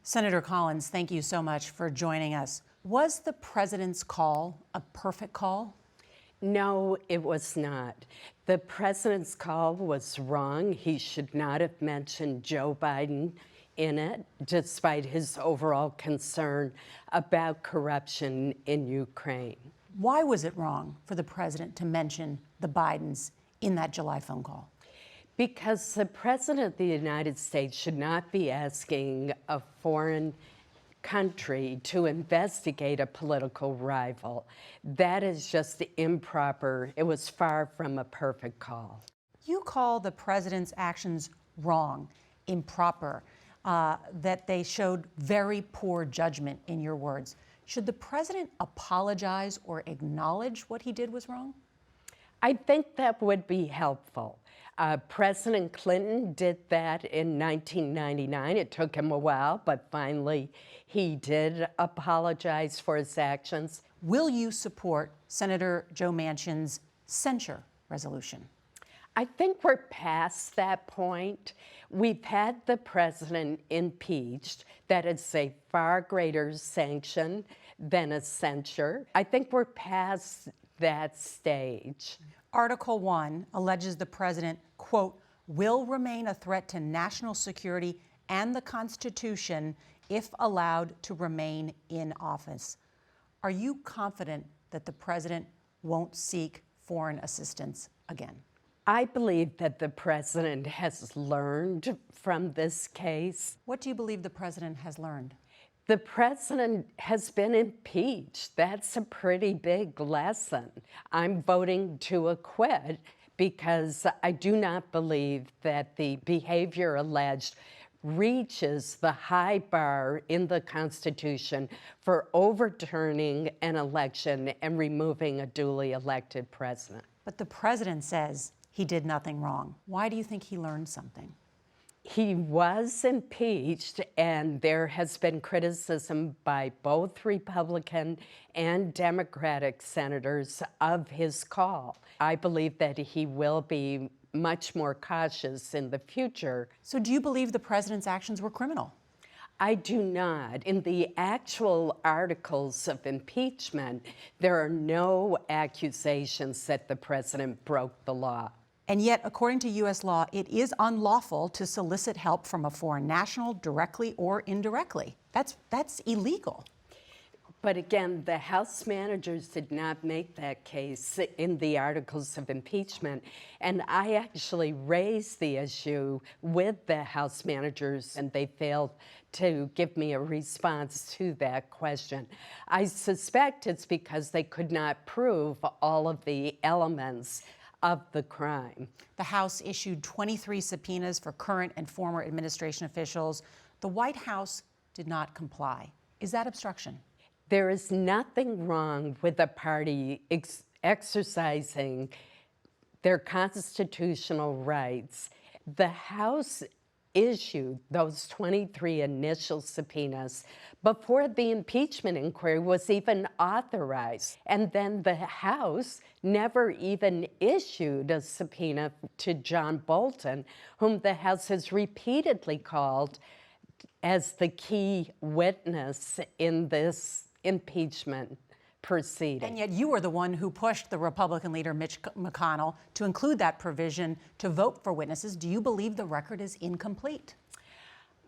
Senator Collins, thank you so much for joining us. Was the president's call a perfect call? No, it was not. The president's call was wrong. He should not have mentioned Joe Biden in it, despite his overall concern about corruption in Ukraine. Why was it wrong for the president to mention the Bidens in that July phone call? Because the President of the United States should not be asking a foreign country to investigate a political rival. That is just improper. It was far from a perfect call. You call the president's actions wrong, improper, that they showed very poor judgment, in your words. Should the president apologize or acknowledge what he did was wrong? I think that would be helpful. President Clinton did that in 1999. It took him a while, but finally he did apologize for his actions. Will you support Senator Joe Manchin's censure resolution? I think we're past that point. We've had the president impeached. That is a far greater sanction than a censure. I think we're past that stage. Article 1 alleges the president, quote, will remain a threat to national security and the Constitution if allowed to remain in office. Are you confident that the president won't seek foreign assistance again? I believe that the president has learned from this case. What do you believe the president has learned? The president has been impeached. That's a pretty big lesson. I'm voting to acquit because I do not believe that the behavior alleged reaches the high bar in the Constitution for overturning an election and removing a duly elected president. But the president says he did nothing wrong. Why do you think he learned something? He was impeached, and there has been criticism by both Republican and Democratic senators of his call. I believe that he will be much more cautious in the future. So do you believe the president's actions were criminal? I do not. In the actual articles of impeachment, there are no accusations that the president broke the law. And yet, according to U.S. law, it is unlawful to solicit help from a foreign national directly or indirectly. That's illegal. But again, the House managers did not make that case in the articles of impeachment. And I actually raised the issue with the House managers, and they failed to give me a response to that question. I suspect it's because they could not prove all of the elements of the crime. The House issued 23 subpoenas for current and former administration officials. The White House did not comply. Is that obstruction? There is nothing wrong with a party exercising their constitutional rights. The House issued those 23 initial subpoenas before the impeachment inquiry was even authorized. And then the House never even issued a subpoena to John Bolton, whom the House has repeatedly called as the key witness in this impeachment proceeding. And yet you were the one who pushed the Republican leader, Mitch McConnell, to include that provision to vote for witnesses. Do you believe the record is incomplete?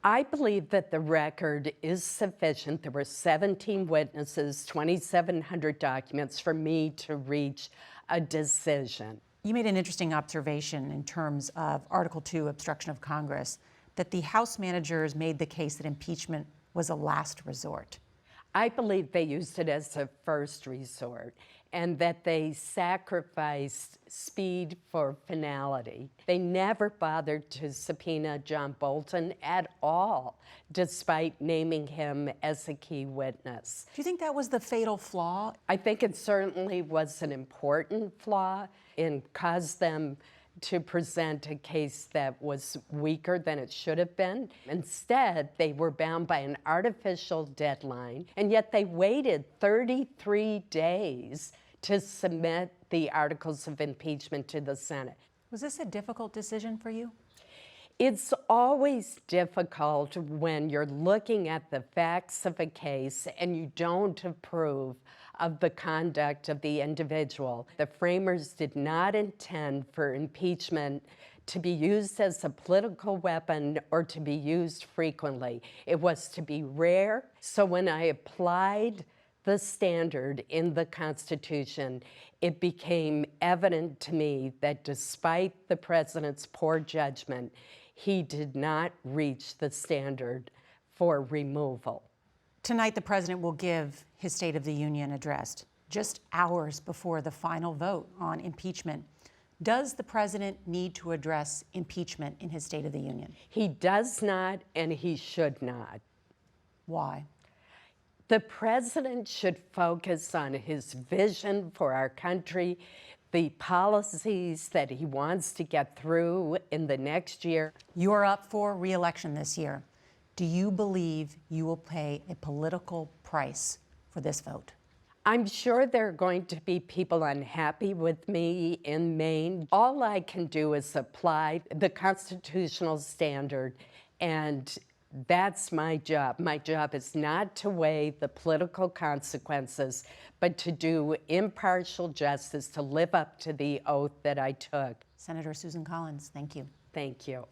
I believe that the record is sufficient. There were 17 witnesses, 2,700 documents for me to reach a decision. You made an interesting observation in terms of Article 2, obstruction of Congress, that the House managers made the case that impeachment was a last resort. I believe they used it as a first resort, and that they sacrificed speed for finality. They never bothered to subpoena John Bolton at all, despite naming him as a key witness. Do you think that was the fatal flaw? I think it certainly was an important flaw and caused them to present a case that was weaker than it should have been. Instead, they were bound by an artificial deadline, and yet they waited 33 days to submit the articles of impeachment to the Senate. Was this a difficult decision for you? It's always difficult when you're looking at the facts of a case and you don't approve of the conduct of the individual. The framers did not intend for impeachment to be used as a political weapon or to be used frequently. It was to be rare. So when I applied the standard in the Constitution, it became evident to me that despite the president's poor judgment, he did not reach the standard for removal. Tonight, the president will give his State of the Union address, just hours before the final vote on impeachment. Does the president need to address impeachment in his State of the Union? He does not, and he should not. Why? The president should focus on his vision for our country, the policies that he wants to get through in the next year. You're up for re-election this year. Do you believe you will pay a political price for this vote? I'm sure there are going to be people unhappy with me in Maine. All I can do is apply the constitutional standard, and that's my job. My job is not to weigh the political consequences, but to do impartial justice, to live up to the oath that I took. Senator Susan Collins, thank you. Thank you.